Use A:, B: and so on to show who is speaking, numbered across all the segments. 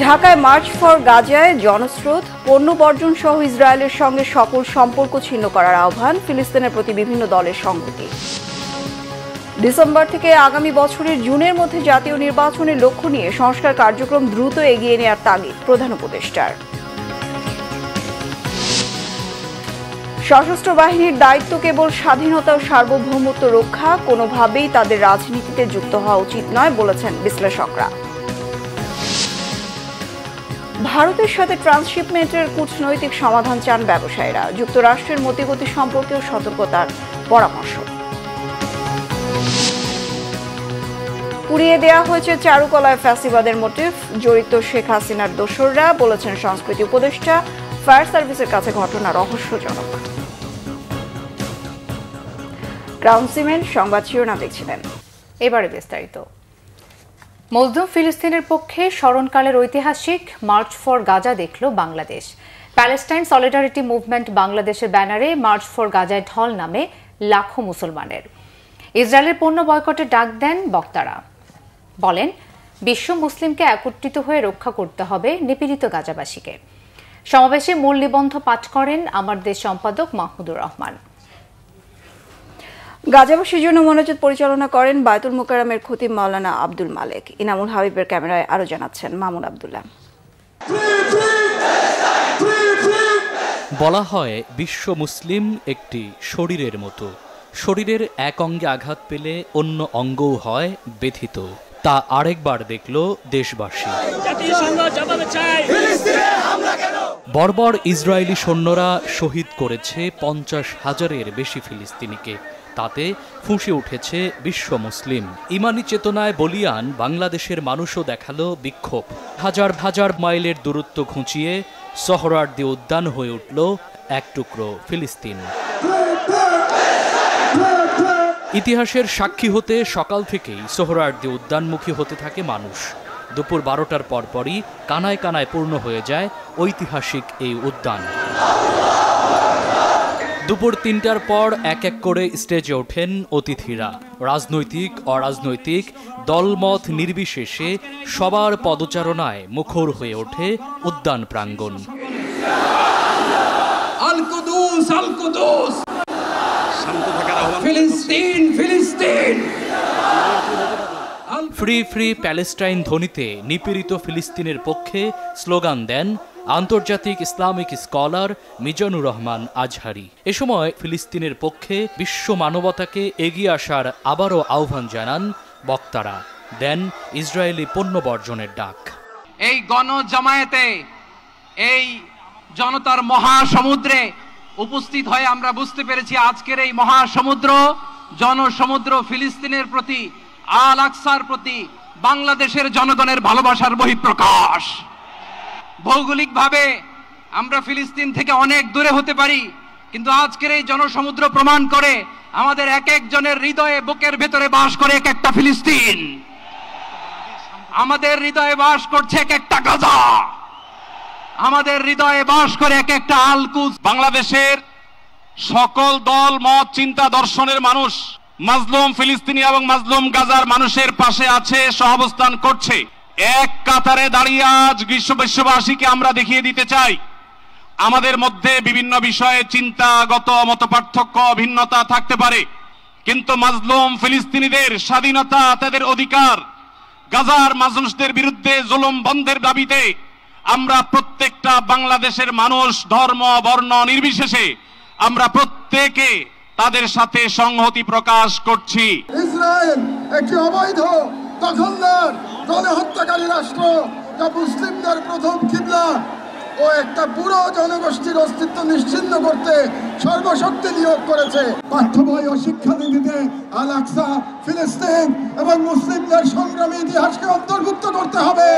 A: ঢাকায় March for গাজায় জনস্রোত, পণ্য বর্জন সহ ইসরায়েলের সঙ্গে সকল সম্পর্ক ছিন্ন করার আহ্বান, ফিলিস্তিনের প্রতি বিভিন্ন দলের সংহতি। ডিসেম্বর থেকে আগামী বছরের জুনের মধ্যে জাতীয় নির্বাচনের লক্ষ্য নিয়ে সংস্কার কার্যক্রম দ্রুত এগিয়ে নেওয়ার তাগিদ প্রধান উপদেষ্টার। সশস্ত্র বাহিনীর দায়িত্ব কেবল স্বাধীনতা ও সার্বভৌমত্ব রক্ষা, কোনোভাবেই তাদের রাজনীতিতে যুক্ত হওয়া উচিত নয় বলেছেন বিশ্লেষকরা। ভারতের সাথে ট্রান্সশিপমেন্টের কূটনৈতিক সমাধান চান ব্যবসায়ীরা, যুক্তরাষ্ট্রের মতিগতি সম্পর্কেও সতর্কতার পরামর্শ। পুড়িয়ে দেওয়া হয়েছে চারুকলায় ফ্যাসিবাদের মোটিভ, জড়িত শেখ হাসিনার দোসররা, বলেছেন সংস্কৃতি উপদেষ্টা। ফায়ার সার্ভিসের কাছে ঘটনা রহস্যজনক। ক্রাউন সিমেন্ট সংবাদ শিরোনাম দেখছিলেন, এবারে বিস্তারিত।
B: মজলুম ফিলিস্তিনের পক্ষে স্মরণকালের ঐতিহাসিক মার্চ ফর গাজা দেখল বাংলাদেশ। প্যালেস্টাইন সলিডারিটি মুভমেন্ট বাংলাদেশের ব্যানারে মার্চ ফর গাজায় ঢল নামে লাখো মুসলমানের। ইসরায়েলের পণ্য বয়কটের ডাক দেন বক্তারা, বলেন বিশ্ব মুসলিমকে একত্রিত হয়ে রক্ষা করতে হবে নিপীড়িত গাজাবাসীকে। সমাবেশে মূল নিবন্ধ পাঠ করেন আমার দেশ সম্পাদক মাহমুদুর রহমান।
A: গাজাবাসীর জন্য মোনাজাত পরিচালনা করেন বায়তুল মোকাররমের খতিব মাওলানা আব্দুল মালেক। ইনামুল হাবিবের ক্যামেরায় আরো জানাচ্ছেন মামুন আব্দুল্লাহ।
C: বলা হয় বিশ্ব মুসলিম একটি শরীরের মতো, শরীরের এক অঙ্গে আঘাত পেলে অন্য অঙ্গও হয় ব্যথিত। তা আরেকবার দেখল দেশবাসী। বর্বর ইসরায়েলি সৈন্যরা শহীদ করেছে 50,000-এর বেশি ফিলিস্তিনিকে। তাতে ফুঁসে উঠেছে বিশ্ব মুসলিম। ইমানি চেতনায় বলিয়ান বাংলাদেশের মানুষও দেখালো বিক্ষোভ। হাজার হাজার মাইলের দূরত্ব ঘুঁচিয়ে সোহরাওয়ার্দী উদ্যান হয়ে উঠল এক টুকরো ফিলিস্তিন। ইতিহাসের সাক্ষী হতে সকাল থেকেই সোহরাওয়ার্দী উদ্যানমুখী হতে থাকে মানুষ। দুপুর 12টার পরপরই কানায় কানায় পূর্ণ হয়ে যায় ঐতিহাসিক এই উদ্যান। দুপুর 3টার পর এক এক করে স্টেজে ওঠেন অতিথিরা। রাজনৈতিক অরাজনৈতিক দলমত নির্বিশেষে সবার পদচারণায় মুখর হয়ে ওঠে উদ্যান প্রাঙ্গণ।
D: আল কুদুস আল কুদুস, ফিলিস্তিন ফিলিস্তিন,
C: ফ্রি ফ্রি প্যালেস্টাইন ধ্বনিতে নিপীড়িত ফিলিস্তিনের পক্ষে স্লোগান দেন আন্তর্জাতিক ইসলামিক স্কলার মিজানুর রহমান আজহারি। এ সময় ফিলিস্তিনের পক্ষে বিশ্ব মানবতাকে এগিয়ে আসার আবারও আহ্বান জানান বক্তারা, দেন ইসরায়েলি পণ্য বর্জনের ডাক।
D: এই গণজামায়াতে, এই জনতার মহাসমুদ্রে উপস্থিত হয়ে আমরা বুঝতে পেরেছি আজকের এই মহাসমুদ্র, জনসমুদ্র ফিলিস্তিনের প্রতি, আল আকসার প্রতি বাংলাদেশের জনগণের ভালোবাসার বহিঃপ্রকাশ। ভৌগোলিকভাবে আমরা ফিলিস্তিন থেকে অনেক দূরে হতে পারি, কিন্তু আজকের এই জনসমুদ্র প্রমাণ করে আমাদের এক একজনের হৃদয়ে, বুকের ভেতরে বাস করে এক একটা ফিলিস্তিন। আমাদের হৃদয়ে বাস করছে এক একটা গাজা, আমাদের হৃদয়ে বাস করে এক একটা আল কুদস।
E: বাংলাদেশের সকল দল মত চিন্তা দর্শনের মানুষ মাজলুম ফিলিস্তিনি এবং মাজলুম গাজার মানুষের পাশে আছে, সহাবস্থান করছে। এক কাতারে দাঁড়িয়ে আজ বিশ্ববাসীকে আমরা দেখিয়ে দিতে চাই আমাদের মধ্যে বিভিন্ন বিষয়ে চিন্তাগত মতপার্থক্য ভিন্নতা থাকতে পারে, কিন্তু মাজলুম ফিলিস্তিনিদের স্বাধীনতা, তাদের অধিকার, গাজার মানুষদের বিরুদ্ধে জুলুম বন্ধের দাবিতে আমরা প্রত্যেকটা বাংলাদেশের মানুষ ধর্ম বর্ণ নির্বিশেষে আমরা প্রত্যেকে তাদের সাথে সংহতি প্রকাশ করছি।
F: ইসরায়েল একটি অবৈধ দখলদার গণহত্যাকারী রাষ্ট্র, যা মুসলিমদের প্রথম কিবলা ও একটা পুরো জনগোষ্ঠীর অস্তিত্ব নিশ্চিহ্ন করতে সর্বশক্তি নিয়োগ করেছে। পাঠ্য বই ও শিক্ষানীতিতে আল আকসা, ফিলিস্তিন এবং মুসলিমদের সংগ্রামী ইতিহাসকে অন্তর্ভুক্ত করতে হবে।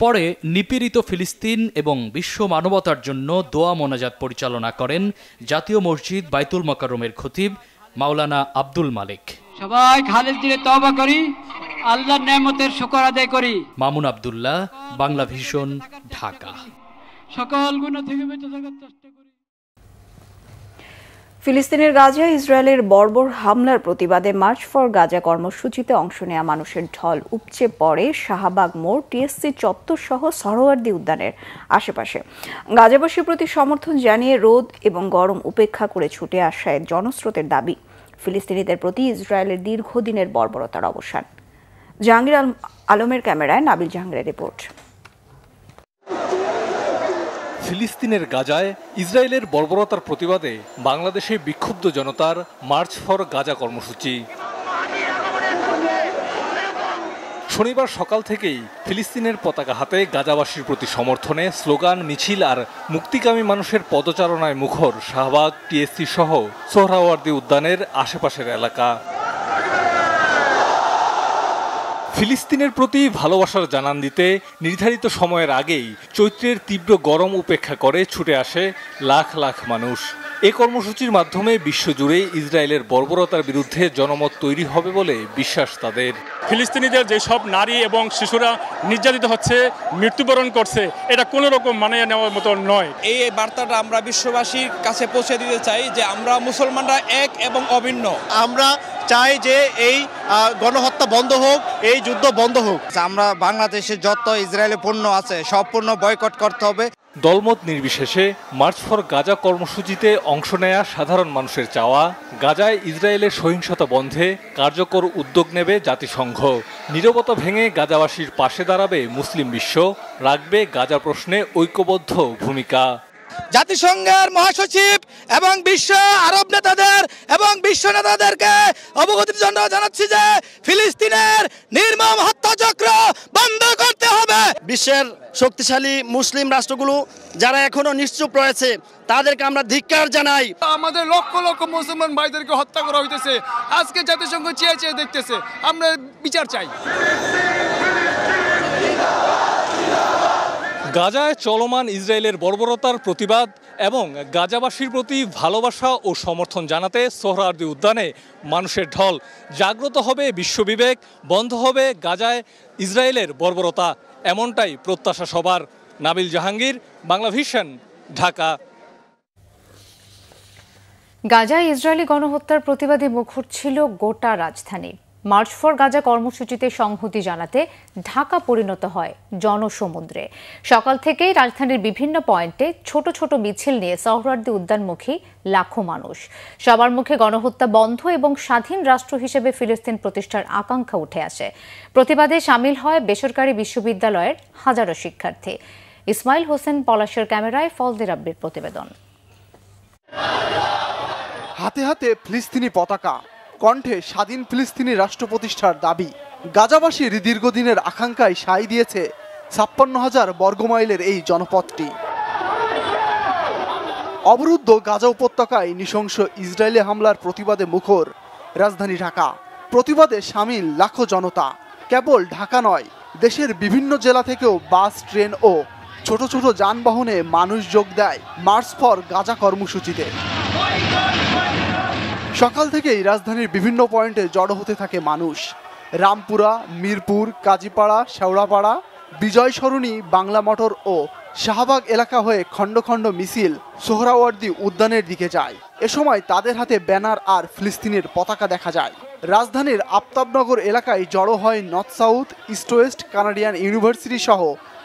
C: পরে নিপীড়িত ফিলিস্তিন এবং বিশ্ব মানবতার জন্য দোয়া মোনাজাত পরিচালনা করেন জাতীয় মসজিদ বায়তুল মোকাররমের খতিব মাওলানা আব্দুল মালেক।
G: সবাই খালেদ দিলে তওবা করি, আল্লাহর নেয়ামতের শুকর আদায় করি।
C: মামুন আব্দুল্লাহ, বাংলা ভিশন, ঢাকা।
G: সকল গুনাহ থেকে বেঁচে থাকার চেষ্টা করি।
A: ফিলিস্তিনের গাজায় ইসরায়েলের বর্বর হামলার প্রতিবাদে মার্চ ফর গাজা কর্মসূচিতে অংশ নেওয়া মানুষের ঢল উপচে পড়ে শাহবাগ মোড়, টিএসসি চত্বর সহ সরোয়ার্দী উদ্যানের আশেপাশে। গাজাবাসীর প্রতি সমর্থন জানিয়ে রোদ এবং গরম উপেক্ষা করে ছুটে আসা জনস্রোতের দাবি ফিলিস্তিনিদের প্রতি ইসরায়েলের দীর্ঘদিনের বর্বরতার অবসান। জাহাঙ্গীর আলমের ক্যামেরায় নাবিল জাহাঙ্গীরের রিপোর্ট।
H: ফিলিস্তিনের গাজায় ইসরায়েলের বর্বরতার প্রতিবাদে বাংলাদেশে বিক্ষুব্ধ জনতার মার্চ ফর গাজা কর্মসূচি। শনিবার সকাল থেকেই ফিলিস্তিনের পতাকা হাতে গাজাবাসীর প্রতি সমর্থনে স্লোগান, মিছিল আর মুক্তিকামী মানুষের পদচারণায় মুখর শাহবাগ, টিএসসি সহ সোহরাওয়ার্দী উদ্যানের আশেপাশের এলাকা। ফিলিস্তিনের প্রতি ভালোবাসার জানান দিতে নির্ধারিত সময়ের আগেই চৈত্রের তীব্র গরম উপেক্ষা করে ছুটে আসে লাখ লাখ মানুষ। এ কর্মসূচির মাধ্যমে বিশ্বজুড়ে ইসরায়েলের বর্বরতার বিরুদ্ধে জনমত তৈরি হবে বলে বিশ্বাস তাদের।
I: ফিলিস্তিনিদের যেসব নারী এবং শিশুরা নির্যাতিত হচ্ছে, মৃত্যুবরণ করছে, এটা কোনো রকম মানিয়ে নেওয়ার মতো নয়।
J: এই বার্তাটা আমরা বিশ্ববাসীর কাছে পৌঁছে দিতে চাই যে আমরা মুসলমানরা এক এবং অভিন্ন।
K: আমরা চাই যে এই গণহত্যা বন্ধ হোক, এই যুদ্ধ বন্ধ হোক। আমরা বাংলাদেশে যত ইসরায়েলি পণ্য আছে সব পণ্য বয়কট করতে হবে।
H: দলমত নির্বিশেষে মার্চ ফর গাজা কর্মসূচিতে অংশ নেয়া সাধারণ মানুষের চাওয়া, গাজায় ইসরায়েলের সহিংসতা বন্ধে কার্যকর উদ্যোগ নেবে জাতিসংঘ, নীরবতা ভেঙে গাজাবাসীর পাশে দাঁড়াবে মুসলিম বিশ্ব, রাখবে গাজা প্রশ্নে ঐক্যবদ্ধ ভূমিকা।
J: জাতিসংঘের মহাসচিব এবং বিশ্ব আরব নেতাদের এবং বিশ্ব নেতাদেরকে অবগতির জন্য জানাচ্ছি যে ফিলিস্তিনের নির্মম হত্যাচক্র বন্ধ করতে হবে।
K: বিশ্বের শক্তিশালী মুসলিম রাষ্ট্রগুলো যারা এখনো নিশ্চুপ রয়েছে তাদেরকে আমরা ধিক্কার জানাই।
F: আমাদের লক্ষ লক্ষ মুসলমান ভাইদেরকে হত্যা করা হইতেছে, আজকে জাতিসংঘ চেয়ে চেয়ে দেখতেছে, আমরা বিচার চাই।
H: গাজায় চলমান ইসরায়েলের বর্বরতার প্রতিবাদ এবং গাজাবাসীর প্রতি ভালোবাসা ও সমর্থন জানাতে সোহরাওয়ার্দী উদ্যানে মানুষের ঢল। জাগ্রত হবে বিশ্ববিবেক, বন্ধ হবে গাজায় ইসরায়েলের বর্বরতা, এমনটাই প্রত্যাশা সবার। নাবিল জাহাঙ্গীর, বাংলা ভিশন, ঢাকা।
B: গাজায় ইসরায়েলি গণহত্যার প্রতিবাদে মুখর ছিল গোটা রাজধানী। মার্চ ফর গাজা কর্মসূচিতে সংহতি জানাতে ঢাকা পরিণত হয় জনসমুদ্রে। সকাল থেকেই রাজধানীর বিভিন্ন পয়েন্টে ছোট ছোট মিছিল নিয়ে সোহরাওয়ার্দী উদ্যানমুখী লাখো মানুষ। সবার মুখে গণহত্যা বন্ধ এবং স্বাধীন রাষ্ট্র হিসেবে ফিলিস্তিন প্রতিষ্ঠার আকাঙ্ক্ষা উঠে আসে। প্রতিবাদে সামিল হয় বেসরকারি বিশ্ববিদ্যালয়ের হাজারো শিক্ষার্থী। ইসমাইল হোসেন পলাশের ক্যামেরায় ফজলে রাব্বির প্রতিবেদন।
L: হাতে হাতে ফিলিস্তিনি পতাকা, কণ্ঠে স্বাধীন ফিলিস্তিনি রাষ্ট্র প্রতিষ্ঠার দাবি। গাজাবাসীর দীর্ঘদিনের আকাঙ্ক্ষায় সায় দিয়েছে ৫৬,০০০ বর্গমাইলের এই জনপদটি। অবরুদ্ধ গাজা উপত্যকায় নৃশংস ইসরায়েলি হামলার প্রতিবাদে মুখর রাজধানী ঢাকা। প্রতিবাদে সামিল লাখো জনতা। কেবল ঢাকা নয়, দেশের বিভিন্ন জেলা থেকেও বাস, ট্রেন ও ছোট ছোট যানবাহনে মানুষ যোগ দেয় মার্চ ফর গাজা কর্মসূচিতে। সকাল থেকেই রাজধানীর বিভিন্ন পয়েন্টে জড়ো হতে থাকে মানুষ। রামপুরা, মিরপুর, কাজীপাড়া, শেওড়াপাড়া, বিজয় সরণি, বাংলা মোটর ও শাহবাগ এলাকা হয়ে খণ্ড খণ্ড মিছিল সোহরাওয়ার্দী উদ্যানের দিকে যায়। এ সময় তাদের হাতে ব্যানার আর ফিলিস্তিনের পতাকা দেখা যায়। রাজধানীর আফতাবনগর এলাকায় জড়ো হয় north south, east West, Canadian university সহ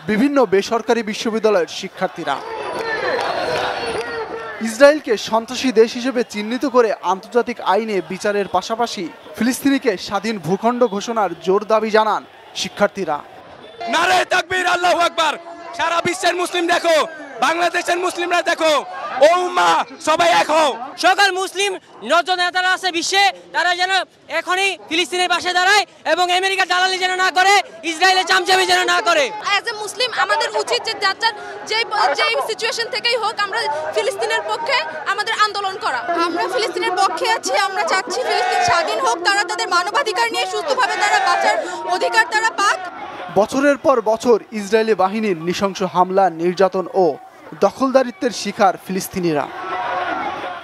L: বিভিন্ন বেসরকারি বিশ্ববিদ্যালয়ের শিক্ষার্থীরা। ইসরায়েলকে সন্ত্রাসী দেশ হিসেবে চিহ্নিত করে আন্তর্জাতিক আইনে বিচারের পাশাপাশি ফিলিস্তিনিকে স্বাধীন ভূখণ্ড ঘোষণার জোর দাবি জানান শিক্ষার্থীরা।
J: নারে তাকবীর, আল্লাহু আকবার। সারা বিশ্বের মুসলিম দেখো, বাংলাদেশের মুসলিমরা দেখো, ও উম্মাহ সবাই এক হও।
M: সকল মুসলিম নেতারা আছে বিশ্বে, তারা যেন এখনই ফিলিস্তিনের পাশে দাঁড়ায় এবং আমেরিকা দালালি যেন না করে, ইসরায়েলের চামচামি যেন না করে।
N: অ্যাজ এ মুসলিম আমাদের উচিত যে যেই সিচুয়েশন থেকেই হোক আমরা ফিলিস্তিনের পক্ষে আমাদের আন্দোলন করা। আমরা ফিলিস্তিনের পক্ষে আছি, আমরা চাচ্ছি ফিলিস্তিন স্বাধীন হোক, তারা তাদের মানবাধিকার নিয়ে সুস্থভাবে তারা বাঁচার অধিকার তারা পাক।
L: বছরের পর বছর ইসরায়েলি বাহিনীর নৃশংস হামলা, নির্যাতন ও দখলদারিত্বের শিকার ফিলিস্তিনিরা।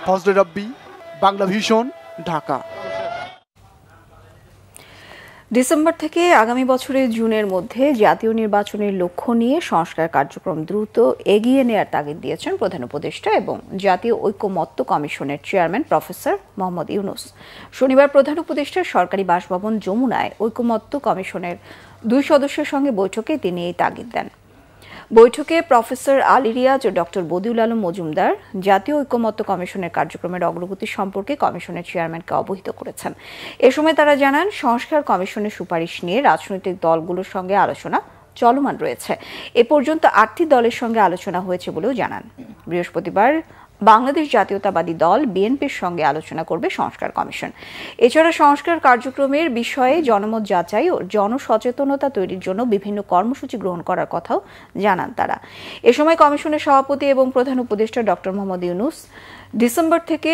L: ফজলে রাব্বি, বাংলা ভিশন, ঢাকা।
A: ডিসেম্বর থেকে আগামী বছরের জুনের মধ্যে জাতীয় নির্বাচনের লক্ষ্য নিয়ে সংস্কার কার্যক্রম দ্রুত এগিয়ে নেওয়ার তাগিদ দিয়েছেন প্রধান উপদেষ্টা এবং জাতীয় ঐকমত্য কমিশনের চেয়ারম্যান প্রফেসর মোহাম্মদ ইউনূস। শনিবার প্রধান উপদেষ্টার সরকারি বাসভবন যমুনায় ঐকমত্য কমিশনের 2 সদস্যের সঙ্গে বৈঠকে তিনি এই তাগিদ দেন। বৈঠকে প্রফেসর আলী রিয়াজ ও ডক্টর বদিউল আলম মজুমদার জাতীয় ঐকমত্য কমিশনের কার্যক্রমের অগ্রগতি সম্পর্কে কমিশনের চেয়ারম্যানকে অবহিত করেছেন। এ সময় তারা জানান, সংস্কার কমিশনের সুপারিশ নিয়ে রাজনৈতিক দলগুলোর সঙ্গে আলোচনা চলমান রয়েছে। এ পর্যন্ত 8টি দলের সঙ্গে আলোচনা হয়েছে বলেও জানান। বৃহস্পতিবার বাংলাদেশ জাতীয়তাবাদী দল বিএনপির সঙ্গে আলোচনা করবে সংস্কার কমিশন। এছাড়া সংস্কার কার্যক্রমের বিষয়ে জনমত যাচাই ও জনসচেতনতা তৈরির জন্য বিভিন্ন কর্মসূচি গ্রহণ করার কথাও জানান তারা। এ সময় কমিশনের সভাপতি এবং প্রধান উপদেষ্টা ডক্টর মোহাম্মদ ইউনূস ডিসেম্বর থেকে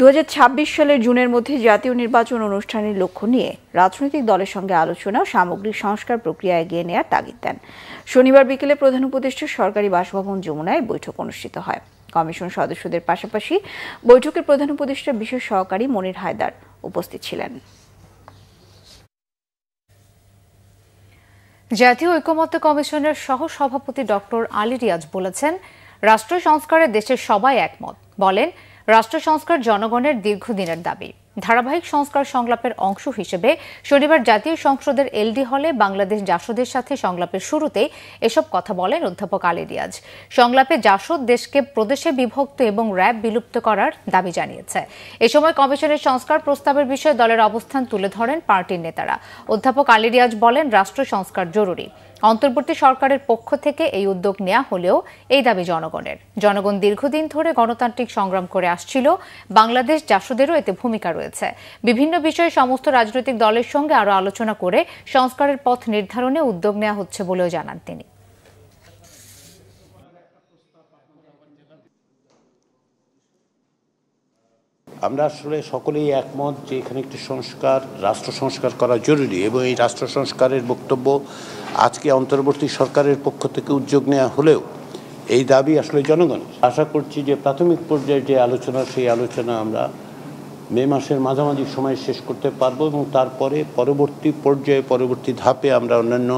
A: 2026 সালের জুনের মধ্যে জাতীয় নির্বাচন অনুষ্ঠানের লক্ষ্য নিয়ে রাজনৈতিক দলের সঙ্গে আলোচনা ও সামগ্রিক সংস্কার প্রক্রিয়া এগিয়ে নেওয়ার তাগিদ দেন। শনিবার বিকেলে প্রধান উপদেষ্টার সরকারি বাসভবন যমুনায় বৈঠক অনুষ্ঠিত হয়। কমিশন সদস্যদের পাশাপাশি বৈঠকের প্রধান উপদেষ্টা বিশেষ সহকারী মনির হায়দার উপস্থিত ছিলেন।
B: জাতীয় ঐকমত্য কমিশনের সহ সভাপতি ডক্টর আলী রিয়াজ বলেছেন, রাষ্ট্র সংস্কারে দেশের সবাই একমত। বলেন, রাষ্ট্র সংস্কার জনগণের দীর্ঘদিনের দাবি। ধারাবাহিক সংস্কার সংলাপের অংশ হিসেবে শনিবার জাতীয় সংসদের এলডি হলে বাংলাদেশ জাসদের সাথে সংলাপের শুরুতেই এসব কথা বলেন অধ্যাপক আলী রিয়াজ। সংলাপে জাসদ দেশকে প্রদেশে বিভক্ত এবং র্যাব বিলুপ্ত করার দাবি জানিয়েছে। এ সময় কমিশনের সংস্কার প্রস্তাবের বিষয়ে দলের অবস্থান তুলে ধরেন পার্টির নেতারা। অধ্যাপক আলী রিয়াজ বলেন, রাষ্ট্র সংস্কার জরুরি। অন্তর্বর্তী সরকারের পক্ষ থেকে এই উদ্যোগ নেওয়া হলেও এই দাবি জনগণের। জনগণ দীর্ঘদিন ধরে গণতান্ত্রিক সংগ্রাম করে আসছিল, বাংলাদেশ জাসদেরও এতে ভূমিকা রয়েছে। বিভিন্ন বিষয়ে সমস্ত রাজনৈতিক দলের সঙ্গে আরও আলোচনা করে সংস্কারের পথ নির্ধারণে উদ্যোগ নেওয়া হচ্ছে বলেও জানান তিনি।
O: আমরা আসলে সকলেই একমত যে এখানে একটি সংস্কার, রাষ্ট্র সংস্কার করা জরুরি এবং এই রাষ্ট্র সংস্কারের বক্তব্য আজকে অন্তর্বর্তী সরকারের পক্ষ থেকে উদ্যোগ নেওয়া হলেও এই দাবি আসলে জনগণের। আশা করছি যে প্রাথমিক পর্যায়ে যে আলোচনা, সেই আলোচনা আমরা মে মাসের মাঝামাঝি সময় শেষ করতে পারবো এবং তারপরে পরবর্তী পর্যায়ে, পরবর্তী ধাপে আমরা অন্যান্য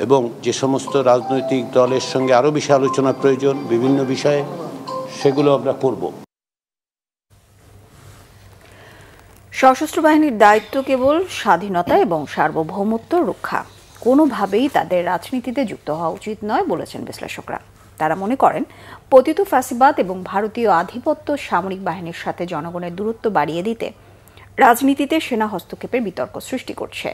O: এবং যে সমস্ত রাজনৈতিক দলের সঙ্গে আরও বেশি আলোচনা প্রয়োজন বিভিন্ন বিষয়ে, সেগুলো আমরা করব।
A: সশস্ত্র বাহিনীর দায়িত্ব কেবল স্বাধীনতা এবং সার্বভৌমত্ব রক্ষা, কোনোভাবেই তাদের রাজনীতিতে যুক্ত হওয়া উচিত নয় বলেছেন বিশ্লেষকরা। তারা মনে করেন, পতিত ফ্যাসিবাদ এবং ভারতীয় আধিপত্য সামরিক বাহিনীর সাথে জনগণের দূরত্ব বাড়িয়ে দিতে রাজনীতিতে সেনা হস্তক্ষেপের বিতর্ক সৃষ্টি করছে।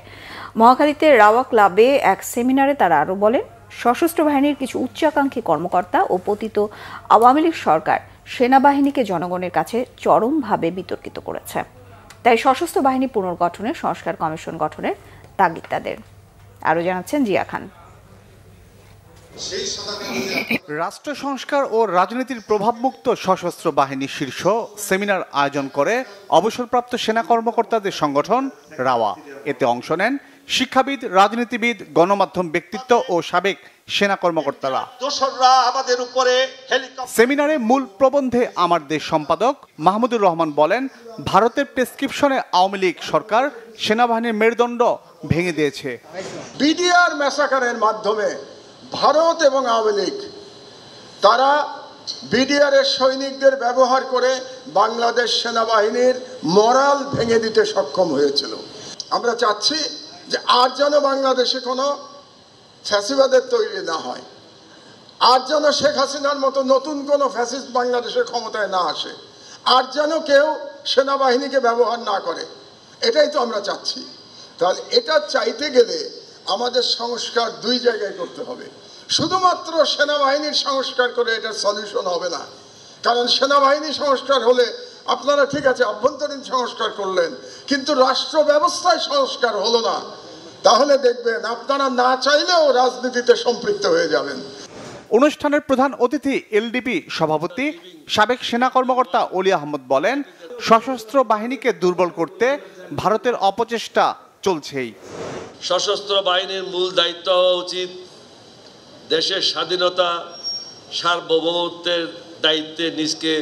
A: মহাখালীতে রাওয়া ক্লাবে এক সেমিনারে তারা আরও বলেন, সশস্ত্র বাহিনীর কিছু উচ্চাকাঙ্ক্ষী কর্মকর্তা ও পতিত আওয়ামী লীগ সরকার সেনাবাহিনীকে জনগণের কাছে চরমভাবে বিতর্কিত করেছে। তাই সশস্ত্র বাহিনী পুনর্গঠনের সংস্কার কমিশন গঠনের তাগিদ তাদের। আরও জানাচ্ছেন জিয়া খান।
P: রাষ্ট্র সংস্কার ও রাজনীতির প্রভাবমুক্ত সশস্ত্র বাহিনী শীর্ষ সেমিনার আয়োজন করে অবসরপ্রাপ্ত সেনা কর্মকর্তাদের সংগঠন রাওয়া। এতে অংশ নেন শিক্ষাবিদ, রাজনীতিবিদ, গণমাধ্যম ব্যক্তিত্ব ও সাবেক সেনা কর্মকর্তারা। সেমিনারে মূল প্রবন্ধে আমার দেশ সম্পাদক মাহমুদুর রহমান বলেন, ভারতের প্রেসক্রিপশনে আওয়ামী লীগ সরকার সেনাবাহিনীর মেরুদণ্ড ভেঙে দিয়েছে।
F: বিডিআর ম্যাসাকারের মাধ্যমে ভারত এবং আওয়ামী লীগ তারা বিডিআর এর সৈনিকদের ব্যবহার করে বাংলাদেশ সেনাবাহিনীর মরাল ভেঙে দিতে সক্ষম হয়েছিল। আমরা চাচ্ছি যে আর যেন বাংলাদেশে কোনো ফ্যাসিবাদের তৈরি না হয়, আর যেন শেখ হাসিনার মতো নতুন কোনো ফ্যাসিস্ট বাংলাদেশের ক্ষমতায় না আসে, আর যেন কেউ সেনাবাহিনীকে ব্যবহার না করে। এটাই তো আমরা চাচ্ছি। তাহলে এটা চাইতে গেলে আমাদের সংস্কার দুই জায়গায় করতে হবে। শুধুমাত্র সেনাবাহিনীর সংস্কার করে এটা সলিউশন হবে না, কারণ সেনাবাহিনী সংস্কার হলে আপনারা ঠিক আছে অভ্যন্তরীণ সংস্কার করলেন, কিন্তু রাষ্ট্র ব্যবস্থায় সংস্কার হলো না। তাহলে দেখবেন আপনারা না চাইলেও রাজনীতিতে সম্পৃক্ত হয়ে যাবেন।
P: অনুষ্ঠানের প্রধান অতিথি এলডিপি সভাপতি সাবেক সেনা কর্মকর্তা অলি আহমদ বলেন, সশস্ত্র বাহিনীকে দুর্বল করতে ভারতের অপচেষ্টা চলছেই।
Q: সশস্ত্র বাহিনীর মূল দায়িত্ব হওয়া উচিত দেশের স্বাধীনতা, সার্বভৌমত্বের দায়িত্বে নিজকে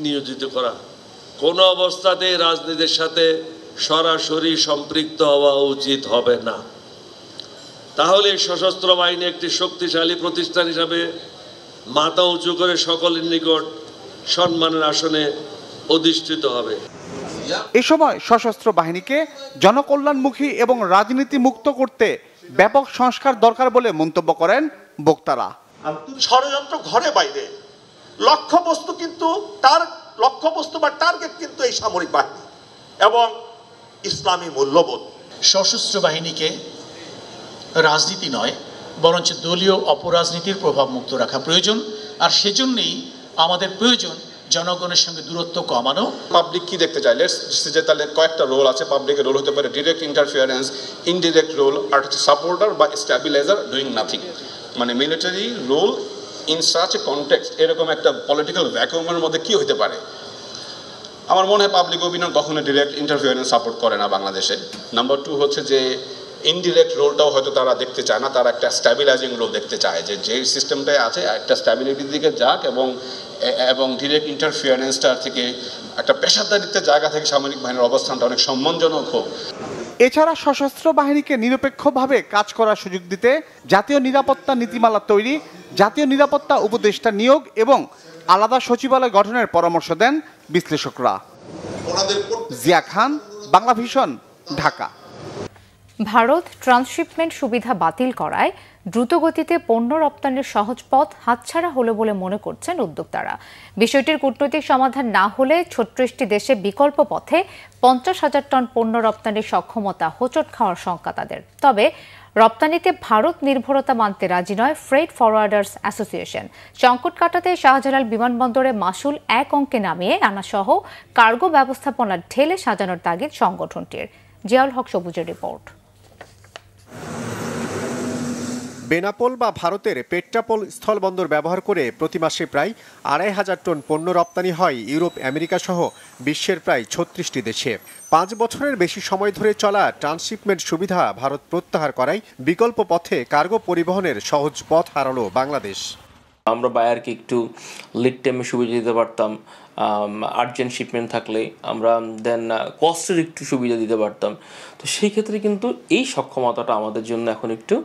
Q: নিয়োজিত করা। কোনো অবস্থাতেই রাজনীতির সাথে সরাসরি সম্পৃক্ত হওয়া উচিত হবে না। তাহলে সশস্ত্র বাহিনী একটি শক্তিশালী প্রতিষ্ঠান হিসাবে মাথা উঁচু করে সকলের নিকট সম্মানের আসনে অধিষ্ঠিত হবে।
P: এ সময় সশস্ত্র বাহিনীকে জনকল্যাণমুখী এবং রাজনীতি মুক্ত করতে ব্যাপক সংস্কার দরকার বলে মন্তব্য করেন বক্তারা।
R: ষড়যন্ত্র ঘরে বাইরে লক্ষ্যবস্তু কিন্তু তার লক্ষ্যবস্তু বা টার্গেট কিন্তু এই সামরিক বাহিনী এবং ইসলামী মূল্যবোধ।
S: সশস্ত্র বাহিনীকে রাজনীতি নয় বরঞ্চ দলীয় অপরাজনীতির প্রভাব মুক্ত রাখা প্রয়োজন, আর সেজন্যই আমাদের প্রয়োজন জনগণের সঙ্গে দূরত্ব কমানো।
T: পাবলিক কি দেখতে চায়, যে তাহলে কয়েকটা রোল আছে। পাবলিকের রোল হতে পারে ডিরেক্ট ইন্টারফিয়ারেন্স, ইনডিরেক্ট রোল, আর সাপোর্টার বা স্ট্যাবিলাইজার, ডুইং নাথিং। মানে military role in such a context, এরকম একটা পলিটিক্যাল ভ্যাকুয়ামের মধ্যে কি হতে পারে? আমার মনে হয় পাবলিক ওপিনিয়ন কখনো ডিরেক্ট ইন্টারফিয়ারেন্স সাপোর্ট করে না বাংলাদেশে। নাম্বার 2 হচ্ছে যে ইনডিরেক্ট রোলটাও হয়তো তারা দেখতে চায় না, তারা একটা স্ট্যাবিলাইজিং রোল দেখতে চায়, যে সিস্টেমটাই আছে একটা স্ট্যাবিলিটির দিকে যাক এবং ডিরেক্ট ইন্টারফিয়ারেন্সটা থেকে একটা পেশাদারিত্বের জায়গা থেকে সামরিক বাহিনীর অবস্থানটা অনেক সম্মানজনক হোক।
P: এছাড়া সশস্ত্র বাহিনীকে নিরপেক্ষভাবে কাজ করার সুযোগ দিতে জাতীয় নিরাপত্তা নীতিমালা তৈরি, জাতীয় নিরাপত্তা উপদেষ্টা নিয়োগ এবং আলাদা সচিবালয় গঠনের পরামর্শ দেন বিশ্লেষকরা। জিয়া খান, বাংলা ভিশন, ঢাকা।
B: ভারত ট্রান্সশিপমেন্ট সুবিধা বাতিল করায় দ্রুতগতিতে পণ্য রপ্তানির সহজ পথ হাতছাড়া হলো বলে মনে করছেন উদ্যোক্তারা। বিষয়টির কূটনৈতিক সমাধান না হলে 36টি দেশে বিকল্প পথে 50,000 টন পণ্য রপ্তানির সক্ষমতা হোঁচট খাওয়ার শঙ্কা তাদের। তবে রপ্তানিতে ভারত নির্ভরতা মানতে রাজি নয় ফ্রেট ফরওয়ার্ডার্স অ্যাসোসিয়েশন। সংকট কাটাতে শাহজালাল বিমানবন্দরে মাসুল 1 অঙ্কে নামিয়ে আনা সহ কার্গো ব্যবস্থাপনা ঢেলে সাজানোর তাগিদ সংগঠনটির। জিয়াউল হক সবুজের রিপোর্ট।
U: বেনাপোল বা ভারতের পেট্রাপোল স্থলবন্দর ব্যবহার করে প্রতি মাসে প্রায় 2,500 টন পণ্য রপ্তানি হয় ইউরোপ, আমেরিকা সহ বিশ্বের প্রায় 36টি দেশে। 5 বছরের বেশি সময় ধরে চলা ট্রান্সশিপমেন্ট সুবিধা ভারত প্রত্যাহার করায় বিকল্প পথে কার্গো পরিবহনের সহজ পথ হারালো বাংলাদেশ।
V: আমরা বায়ারকে একটু লিড টাইমে সুবিধা দিতে পারতাম, আর্জেন্ট শিপমেন্ট থাকলে আমরা দেন কস্টের একটু সুবিধা দিতে পারতাম। তো সেই ক্ষেত্রে কিন্তু এই সক্ষমতাটা আমাদের জন্য এখন একটু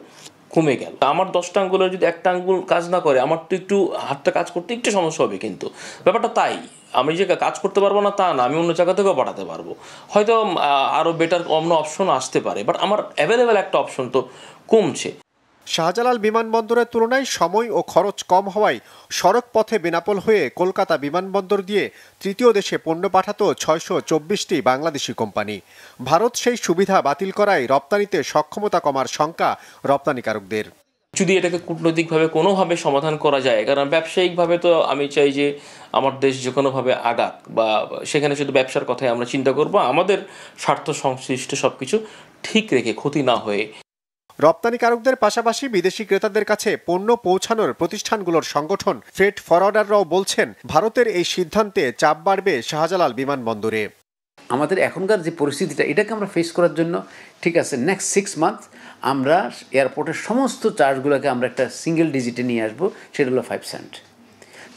V: কমে গেল। আমার 10টা আঙ্গুলের যদি একটা আঙ্গুল কাজ না করে আমার তো একটু হাতটা কাজ করতে একটু সমস্যা হবে, কিন্তু ব্যাপারটা তাই আমি যে কাজ করতে পারবো না তা না, আমি অন্য জায়গা থেকেও পাঠাতে পারবো। হয়তো আরও বেটার অন্য অপশন আসতে পারে, বাট আমার অ্যাভেলেবেল একটা অপশন তো কমছে।
U: শাহজালাল বিমানবন্দরের তুলনায় সময় ও খরচ কম হওয়ায় সড়ক পথে বেনাপোল হয়ে কলকাতা বিমানবন্দর দিয়ে তৃতীয় দেশে পণ্য পাঠাতো 624টি বাংলাদেশি কোম্পানি। ভারত সেই সুবিধা বাতিল করায় রপ্তানিতে সক্ষমতা কমার শঙ্কা রপ্তানিকারকদের।
V: যদি এটাকে কূটনৈতিকভাবে কোনোভাবে সমাধান করা যায়, কারণ ব্যবসায়িকভাবে তো আমি চাই যে আমার দেশ যে কোনোভাবে আগাক, বা সেখানে শুধু ব্যবসার কথাই আমরা চিন্তা করব, আমাদের স্বার্থ সংশ্লিষ্ট সব কিছু ঠিক রেখে ক্ষতি না হয়ে।
U: রপ্তানিকারকদের পাশাপাশি বিদেশি ক্রেতাদের কাছে পণ্য পৌঁছানোর প্রতিষ্ঠানগুলোর সংগঠন ফ্রেট ফরওয়ার্ডাররাও বলছেন ভারতের এই সিদ্ধান্তে চাপ বাড়বে শাহজালাল বিমানবন্দরে।
W: আমাদের এখনকার যে পরিস্থিতিটা, এটাকে আমরা ফেস করার জন্য ঠিক আছে নেক্সট 6 মান্থ আমরা এয়ারপোর্টের সমস্ত চার্জগুলোকে আমরা একটা সিঙ্গেল ডিজিটে নিয়ে আসবো, সেটা হলো 5 সেন্ট।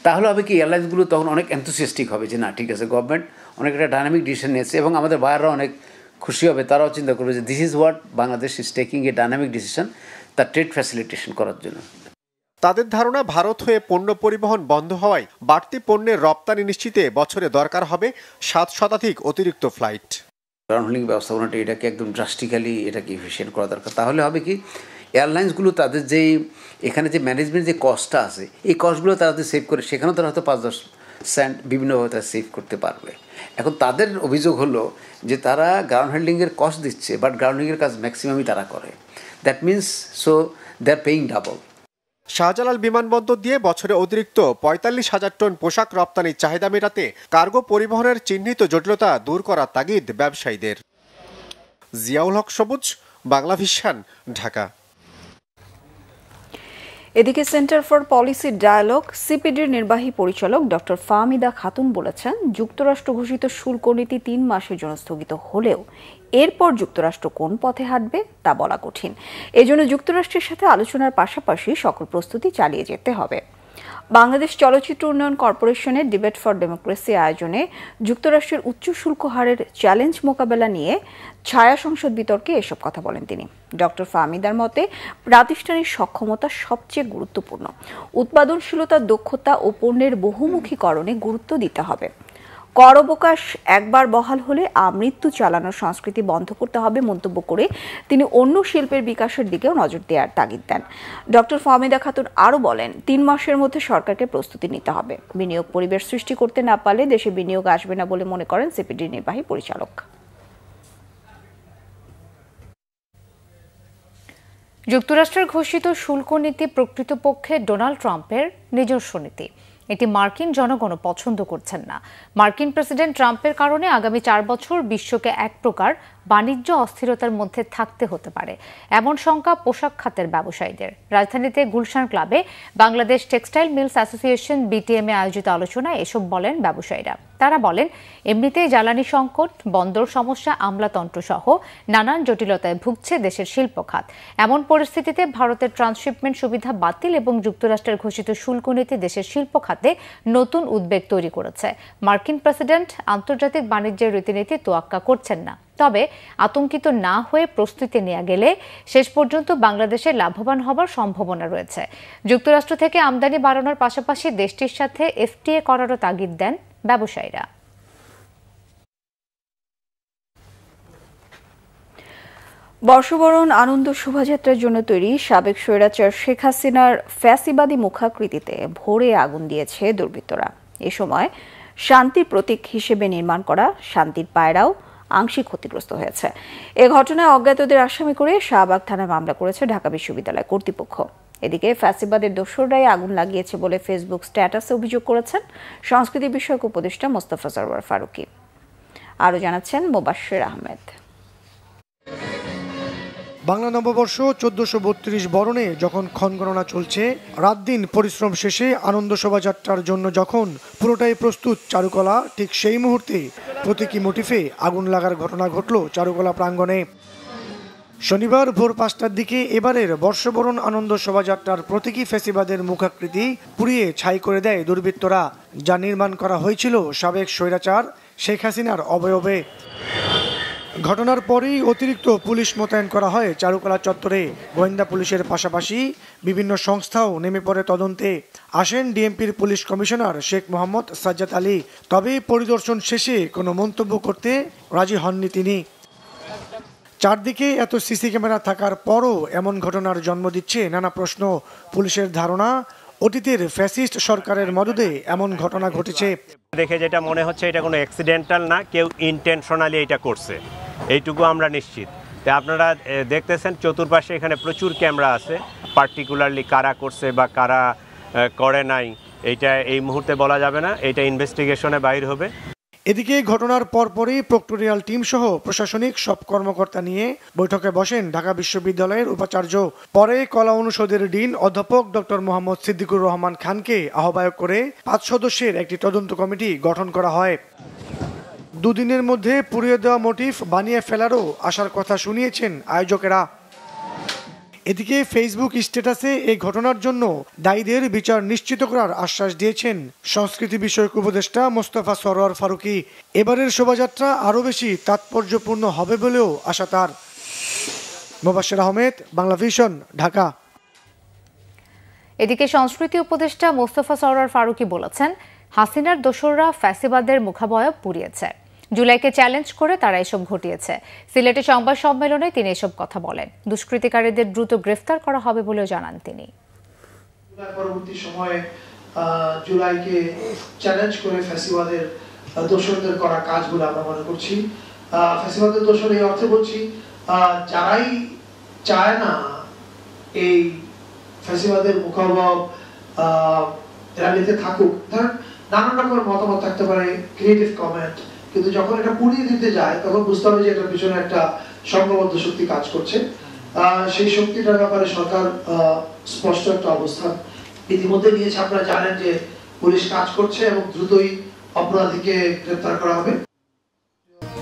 W: তাহলে হবে কি, এয়ারলাইন্সগুলো তখন অনেক এনথুসিয়াস্টিক হবে যে না ঠিক আছে, গভর্নমেন্ট অনেক একটা ডাইনামিক ডিসিশন নিয়েছে, এবং আমাদের বায়াররা অনেক খুশি হবে। তারাও চিন্তা করবে যে this is what Bangladesh is taking a dynamic decision তার ট্রেড ফ্যাসিলিটেশন করার জন্য।
U: তাদের ধারণা ভারত হয়ে পণ্য পরিবহন বন্ধ হওয়ায় বাড়তি পণ্যের রপ্তানি নিশ্চিতে বছরে দরকার হবে 7 শতাধিক অতিরিক্ত ফ্লাইট।
W: গ্রাউন্ড হ্যান্ডলিং ব্যবস্থাপনাটা এটাকে একদম ড্রাস্টিক্যালি এটাকে এফিশিয়েন্ট করা দরকার। তাহলে হবে কি, এয়ারলাইন্সগুলো তাদের যেই এখানে যে ম্যানেজমেন্ট যে কস্টটা আছে, এই কস্টগুলো তারা যদি সেভ করে, সেখানেও তারা হয়তো 5-10 সেন্ট বিভিন্নভাবে তারা সেভ করতে পারবে। এখন তাদের অভিযোগ হলো যে তারা গ্রাউন্ড হ্যান্ডলিংয়ের কস্ট দিচ্ছে, বাট গ্রাউন্ড হ্যান্ডলিংয়ের কাজ ম্যাক্সিমামই তারা করে। That means so they are paying double.
U: Shahjalal বিমানবন্দর দিয়ে বছরে অতিরিক্ত 45,000 টন পোশাক রপ্তানির চাহিদা মেটাতে কার্গো পরিবহনের চিহ্নিত জটিলতা দূর করার তাগিদ ব্যবসায়ীদের। জিয়াউল হক সবুজ, বাংলা ভিশন, ঢাকা।
A: এদিকে সেন্টার ফর পলিসি ডায়ালগ সিপিডির নির্বাহী পরিচালক ডক্টর ফাহমিদা খাতুন বলেছেন, যুক্তরাষ্ট্র ঘোষিত শুল্ক নীতি 3 মাসের জন্য স্থগিত হলেও এরপর যুক্তরাষ্ট্র কোন পথে হাঁটবে তা বলা কঠিন। এজন্য যুক্তরাষ্ট্রের সাথে আলোচনার পাশাপাশি সকল প্রস্তুতি চালিয়ে যেতে হবে। বাংলাদেশ চলচ্চিত্র উন্নয়ন কর্পোরেশনের ডিবেট ফর ডেমোক্রেসি আয়োজনে যুক্তরাষ্ট্রের উচ্চ শুল্ক হারের চ্যালেঞ্জ মোকাবেলা নিয়ে ছায়া সংসদ বিতর্কে এসব কথা বলেন তিনি। ডক্টর ফাহমিদার মতে প্রাতিষ্ঠানিক সক্ষমতা সবচেয়ে গুরুত্বপূর্ণ। উৎপাদনশীলতা, দক্ষতা ও পণ্যের বহুমুখীকরণে গুরুত্ব দিতে হবে। কর অবকাশ একবার বহাল হলে আমৃত্যু চালানোর সংস্কৃতি বন্ধ করতে হবে মন্তব্য করে তিনি অন্য শিল্পের বিকাশের দিকেও নজর দেওয়ার তাগিদ দেন। ডক্টর ফাহমিদা খাতুন আরও বলেন, 3 মাসের মধ্যে সরকারকে প্রস্তুতি নিতে হবে। বিনিয়োগ পরিবেশ সৃষ্টি করতে না পারলে দেশে বিনিয়োগ আসবে না বলে মনে করেন সিপিডির নির্বাহী পরিচালক।
B: যুক্তরাষ্ট্রের ঘোষিত শুল্ক নীতি প্রকৃতপক্ষে ডোনাল্ড ট্রাম্পের নিজস্ব নীতি। এটি মার্কিন জনগণও পছন্দ করছেন না। মার্কিন প্রেসিডেন্ট ট্রাম্পের কারণে আগামী 4 বছর বিশ্বকে এক প্রকার বাণিজ্য অস্থিরতার মধ্যে থাকতে হতে পারে, এমন শঙ্কা পোশাক খাতের ব্যবসায়ীদের। রাজধানীতে গুলশান ক্লাবে Bangladesh textile mills association BTMA আয়োজিত আলোচনায় এসব বলেন ব্যবসায়ীরা। তারা বলেন, এমনিতেই জ্বালানি সংকট, বন্দর সমস্যা, আমলাতন্ত্র সহ নানান জটিলতায় ভুগছে দেশের শিল্প খাত। এমন পরিস্থিতিতে ভারতের ট্রান্সশিপমেন্ট সুবিধা বাতিল এবং যুক্তরাষ্ট্রের ঘোষিত শুল্ক নীতি দেশের শিল্প খাতে নতুন উদ্বেগ তৈরি করেছে। মার্কিন প্রেসিডেন্ট আন্তর্জাতিক বাণিজ্যের রীতিনীতি তোয়াক্কা করছেন না। তবে আতঙ্কিত না হয়ে প্রস্তুতি নেওয়া গেলে শেষ পর্যন্ত বাংলাদেশে লাভবান হবার সম্ভাবনা রয়েছে। যুক্তরাষ্ট্র থেকে আমদানি বাড়ানোর পাশাপাশি দেশটির সাথে এফটিএ করারও তাগিদ দেন ব্যবসায়ীরা।
A: বর্ষবরণ আনন্দ শোভাযাত্রার জন্য তৈরি সাবেক স্বৈরাচার শেখ হাসিনার ফ্যাসিবাদী মুখাকৃতিতে ভোরে আগুন দিয়েছে দুর্বৃত্তরা। এ সময় শান্তির প্রতীক হিসেবে নির্মাণ করা শান্তির পায়রাও আংশিক ক্ষতিগ্রস্ত হয়েছে। এ ঘটনায় অজ্ঞাতদের আসামি করে শাহবাগ থানায় মামলা করেছে ঢাকা বিশ্ববিদ্যালয় কর্তৃপক্ষ। এদিকে ফ্যাসিবাদের দোসররাই আগুন লাগিয়েছে বলে ফেসবুক স্ট্যাটাসে অভিযোগ করেছেন সংস্কৃতি বিষয়ক উপদেষ্টা মোস্তফা সরওয়ার ফারুকী। আরও জানাচ্ছেন মোবাশ্বের আহমেদ।
C: বাংলা নববর্ষ 1432 বরণে যখন ক্ষণগণনা চলছে, রাত দিন পরিশ্রম শেষে আনন্দ শোভাযাত্রার জন্য যখন পুরোটাই প্রস্তুত চারুকলা, ঠিক সেই মুহূর্তে প্রতীকী মোটিফে আগুন লাগার ঘটনা ঘটল চারুকলা প্রাঙ্গণে। শনিবার ভোর 5টার দিকে এবারের বর্ষবরণ আনন্দ শোভাযাত্রার প্রতীকী ফ্যাসিবাদের মুখাকৃতি পুড়িয়ে ছাই করে দেয় দুর্বৃত্তরা, যা নির্মাণ করা হয়েছিল সাবেক স্বৈরাচার শেখ হাসিনার অবয়বে। ঘটনার পরেই অতিরিক্ত পুলিশ মোতায়েন করা হয় চারুকলা চত্বরে। গোয়েন্দা পুলিশের পাশাপাশি বিভিন্ন সংস্থাও নেমে পড়ে তদন্তে। আসেন ডিএমপির পুলিশ কমিশনার শেখ মোহাম্মদ সাজ্জাদ আলী। তবে পরিদর্শন শেষে কোনো মন্তব্য করতে রাজি হননি তিনি। চারদিকে এত সিসি ক্যামেরা থাকার পরও এমন ঘটনার জন্ম দিচ্ছে নানা প্রশ্ন। পুলিশের ধারণা, অতীতের ফ্যাসিস্ট সরকারের মদদে এমন ঘটনা ঘটেছে।
D: দেখে যেটা মনে হচ্ছে এটা কোনো অ্যাক্সিডেন্টাল না, কেউ ইন্টেনশনালি এটা করছে, এইটুকু আমরা নিশ্চিত। তাই আপনারা দেখতেছেন চতুর্পাশে এখানে প্রচুর ক্যামেরা আছে। পার্টিকুলারলি কারা করছে বা কারা করে নাই এইটা এই মুহূর্তে বলা যাবে না, এটা ইনভেস্টিগেশনে বাইর হবে।
C: এদিকে ঘটনার পরপরই প্রক্টোরিয়াল টিম সহ প্রশাসনিক সব কর্মকর্তা নিয়ে বৈঠকে বসেন ঢাকা বিশ্ববিদ্যালয়ের উপাচার্য। পরে কলা অনুষদের ডিন অধ্যাপক ডক্টর মোহাম্মদ সিদ্দিকুর রহমান খানকে আহ্বায়ক করে 5 সদস্যের একটি তদন্ত কমিটি গঠন করা হয়। দুদিনের মধ্যে পুড়িয়ে দেওয়া মোটিফ বানিয়ে ফেলারও আশার কথা শুনিয়েছেন আয়োজকেরা। এদিকে ফেসবুক স্ট্যাটাসে এই ঘটনার জন্য দায়ীদের বিচার নিশ্চিত করার আশ্বাস দিয়েছেন সংস্কৃতি বিষয়ক উপদেষ্টা মোস্তফা সরওয়ার ফারুকী। এবারের শোভাযাত্রা আরও বেশি তাৎপর্যপূর্ণ হবে বলেও আশা তার। মোবাশ্বের আহমেদ, বাংলা ভিশন, ঢাকা।
B: এদিকে সংস্কৃতি উপদেষ্টা মোস্তফা সরওয়ার ফারুকী বলেছেন, হাসিনার দোসররা ফ্যাসিবাদের মুখাবয়ব পুড়িয়েছে। জুলাইকে চ্যালেঞ্জ করে তারা এসব ঘটিয়েছে। সিলেটে সংবাদ সম্মেলনে তিনি এসব কথা বলেন। দুষ্কৃতিকারীদের দ্রুত গ্রেফতার করা হবে বলেও জানান তিনি।
E: পরবর্তী সময়ে জুলাইকে চ্যালেঞ্জ করে ফ্যাসিবাদের দোসরদের করা কাজগুলো আমরা মনে করছি। ফ্যাসিবাদের দোসর এই অর্থে বলছি, যারাই চায় না এই ফ্যাসিবাদের মুখাবয়ব র্যালিতে থাকুক, ধরেন নানান রকমের মতামত থাকতে পারে, ক্রিয়েটিভ কমেন্ট, কিন্তু যখন এটা পুড়িয়ে দিতে যায় তখন বুঝতে হবে যে এটার পিছনে একটা সংঘবদ্ধ শক্তি কাজ করছে। সেই শক্তিটার ব্যাপারে সরকার স্পষ্ট একটা অবস্থান ইতিমধ্যে নিয়েছে। আপনারা জানেন যে পুলিশ কাজ করছে এবং দ্রুতই অপরাধীকে গ্রেফতার করা হবে।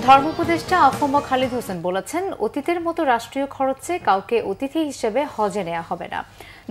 B: ধর্মোপদেষ্টা আফম খালিদ হোসেন বলেছেন, অতীতের মতো রাষ্ট্রীয় খরচে কাউকে অতিথি হিসেবে হজে নেওয়া হবে না।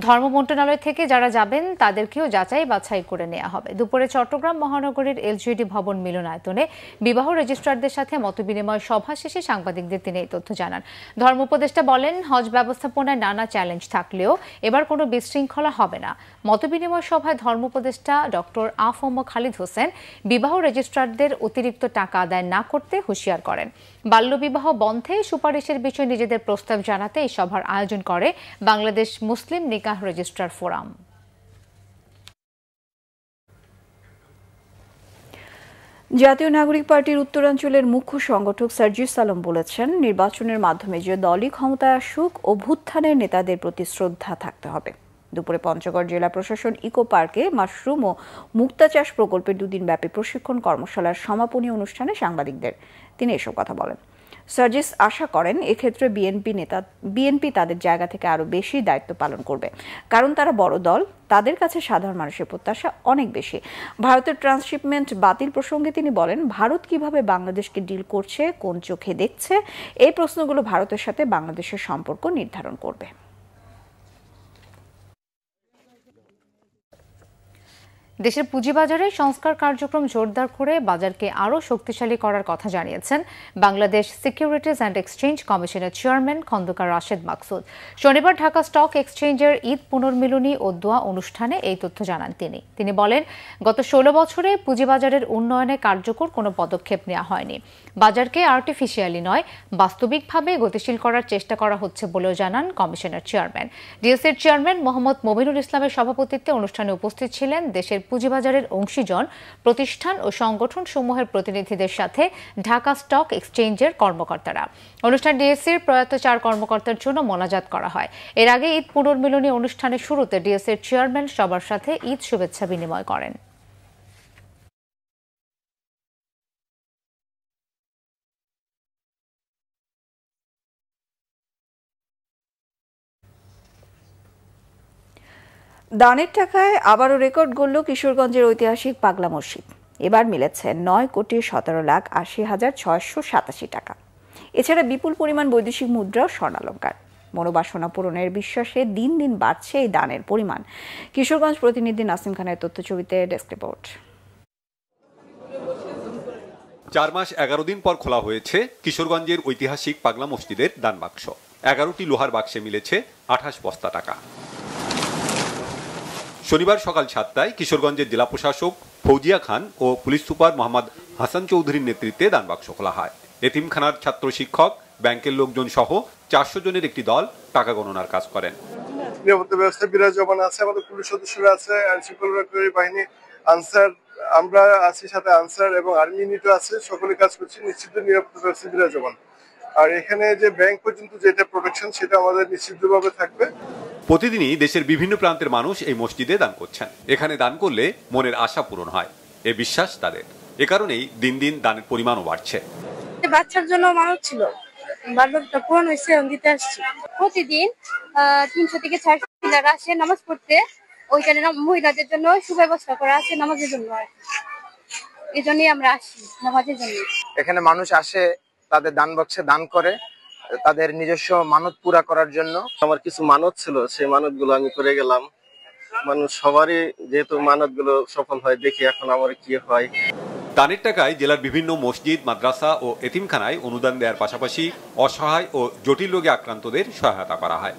B: ধর্ম মন্ত্রণালয় থেকে যারা যাবেন তাদেরকেও যাচাই বাছাই করে নেওয়া হবে। দুপুরে চট্টগ্রাম মহানগরীর এলজিডি ভবন মিলনায়তনে বিবাহ রেজিস্ট্রারদের সাথে মতবিনিময় সভা শেষে সাংবাদিকদের তিনি এই তথ্য জানান। ধর্ম উপদেষ্টা বলেন, হজ ব্যবস্থাপনায় নানা চ্যালেঞ্জ থাকলেও এবার কোনো বিশৃঙ্খলা হবে না। মতবিনিময় সভায় ধর্ম উপদেষ্টা ডক্টর আফম খালিদ হোসেন বিবাহ রেজিস্ট্রারদের অতিরিক্ত টাকা আদায় না করতে হুঁশিয়ার করেন। বাল্যবিবাহ বন্ধে সুপারিশের বিষয়ে নিজেদের প্রস্তাব জানাতে এই সভার আয়োজন করে বাংলাদেশ মুসলিম নিকাহ রেজিস্ট্রার ফোরাম।
A: জাতীয় নাগরিক পার্টির উত্তরাঞ্চলের মুখ্য সংগঠক সার্জিস আলম বলেছেন, নির্বাচনের মাধ্যমে যে দলই ক্ষমতায় আসুক, অভ্যুত্থানের নেতাদের প্রতি শ্রদ্ধা থাকতে হবে। দুপুরে পঞ্চগড় জেলা প্রশাসন ইকো পার্কে মাশরুম ও মুক্তা চাষ প্রকল্পের দুদিনব্যাপী প্রশিক্ষণ কর্মশালার সমাপনী অনুষ্ঠানে সাংবাদিকদের তিনি এসব কথা বলেন। সার্জিস আশা করেন, এক্ষেত্রে বিএনপি তাদের জায়গা থেকে আরও বেশি দায়িত্ব পালন করবে, কারণ তারা বড় দল, তাদের কাছে সাধারণ মানুষের প্রত্যাশা অনেক বেশি। ভারতের ট্রান্সশিপমেন্ট বাতিল প্রসঙ্গে তিনি বলেন, ভারত কিভাবে বাংলাদেশকে ডিল করছে, কোন চোখে দেখছে, এই প্রশ্নগুলো ভারতের সাথে বাংলাদেশের সম্পর্ক নির্ধারণ করবে।
B: দেশের পুঁজিবাজারে সংস্কার কার্যক্রম জোরদার করে বাজারকে আরও শক্তিশালী করার কথা জানিয়েছেন বাংলাদেশ সিকিউরিটিজ অ্যান্ড এক্সচেঞ্জ কমিশনের চেয়ারম্যান খন্দকার রাশেদ মাকসুদ। শনিবার ঢাকা স্টক এক্সচেঞ্জের ঈদ পুনর্মিলনী ও দোয়া অনুষ্ঠানে এই তথ্য জানান তিনি বলেন, গত 16 বছরে পুঁজিবাজারের উন্নয়নে কার্যকর কোনো পদক্ষেপ নেওয়া হয়নি। বাজারকে আর্টিফিশিয়ালি নয়, বাস্তবিকভাবে গতিশীল করার চেষ্টা করা হচ্ছে বলেও জানান কমিশনের চেয়ারম্যান। ডিএসসির চেয়ারম্যান মোহাম্মদ মবিনুল ইসলামের সভাপতিত্বে অনুষ্ঠানে উপস্থিত ছিলেন দেশের পুঁজিবাজারের অংশীজন, প্রতিষ্ঠান ও সংগঠন সমূহের প্রতিনিধিদের সাথে ঢাকা স্টক এক্সচেঞ্জের কর্মকর্তারা। অনুষ্ঠান ডিএসসির প্রয়াত 4 কর্মকর্তার জন্য মোনাজাত করা হয়। এর আগে ঈদ পুনর্মিলনী অনুষ্ঠানের শুরুতে ডিএসসির চেয়ারম্যান সবার সাথে ঈদ শুভেচ্ছা বিনিময় করেন।
A: দানের টাকায় আবারও রেকর্ড গড়ল কিশোরগঞ্জের ঐতিহাসিক পাগলা মসজিদ। এবার মিলেছে 9,17,80,687 টাকা। এছাড়া বিপুল পরিমাণ বৈদেশিক মুদ্রা ও স্বর্ণালঙ্কার। মনোবাসনা পূরণের বিশ্বাসে দিন দিন বাড়ছে এই দানের পরিমাণ। কিশোরগঞ্জ প্রতিনিধি নাসিম খানের তথ্যছবিতে ডেস্ক রিপোর্ট।
G: 4 মাস 11 দিন পর খোলা হয়েছে কিশোরগঞ্জের ঐতিহাসিক পাগলা মসজিদের দান বাক্স। 11টি লোহার বাক্সে মিলেছে 28 বস্তা টাকা। শনিবার সকাল 7টায় কিশোরগঞ্জের জেলা প্রশাসক ফৌজিয়া খান ও পুলিশ সুপার মোহাম্মদ হাসান চৌধুরীর নেতৃত্বে দান বাক্স খোলা হয়। এতিমখানার ছাত্র শিক্ষক, ব্যাংকের লোকজন সহ 400 জনের একটি দল টাকা গণনার কাজ করেন।
I: নিরাপত্তা ব্যবস্থা বিরাজমান আছে, আমাদের পুলিশ সদস্যরা আছে, আইন শৃঙ্খলা রক্ষাকারী বাহিনী, আনসার, আমরা আছি, সাথে আনসার এবং আর্মি ইউনিটও আছে, সকলে কাজ করছি। নিশ্চিত নিরাপত্তা ব্যবস্থা বিরাজমান। আর এখানে যে ব্যাংক পর্যন্ত যেটা প্রোটেকশন, সেটা আমাদের নিশ্চিতভাবে থাকবে।
G: প্রতিদিনই দেশের বিভিন্ন প্রান্তের মানুষ এই মসজিদে দান করছেন। এখানে দান করলে মনের আশা পূরণ হয়, এ বিশ্বাস তাদের। এ কারণেই দিন দিন দানের পরিমাণও বাড়ছে।
K: বাচ্চার জন্য মানুষ ছিল, বাচ্চাটা পূরণ হয়েছে, দিতে আসছি। প্রতিদিন 300 থেকে 400 মহিলারা আসে নামাজ পড়তে। ওইখানে মহিলাদের জন্য সুব্যবস্থা করা আছে নামাজের জন্য, এই জন্যই আমরা আসি নামাজের জন্য।
X: এখানে মানুষ আসে, তাদের দান বক্সে দান করে তাদের নিজস্ব মানত পুরা করার জন্য।
Y: আমার কিছু মানত ছিল, সেই মানতগুলো আমি করে গেলাম। মানুষ সবারই যেহেতু মানতগুলো সফল হয়, দেখি এখন আমার কি হয়।
G: দানের টাকায় জেলার বিভিন্ন মসজিদ, মাদ্রাসা ও এতিমখানায় অনুদান দেওয়ার পাশাপাশি অসহায় ও জটিল রোগে আক্রান্তদের সহায়তা করা হয়।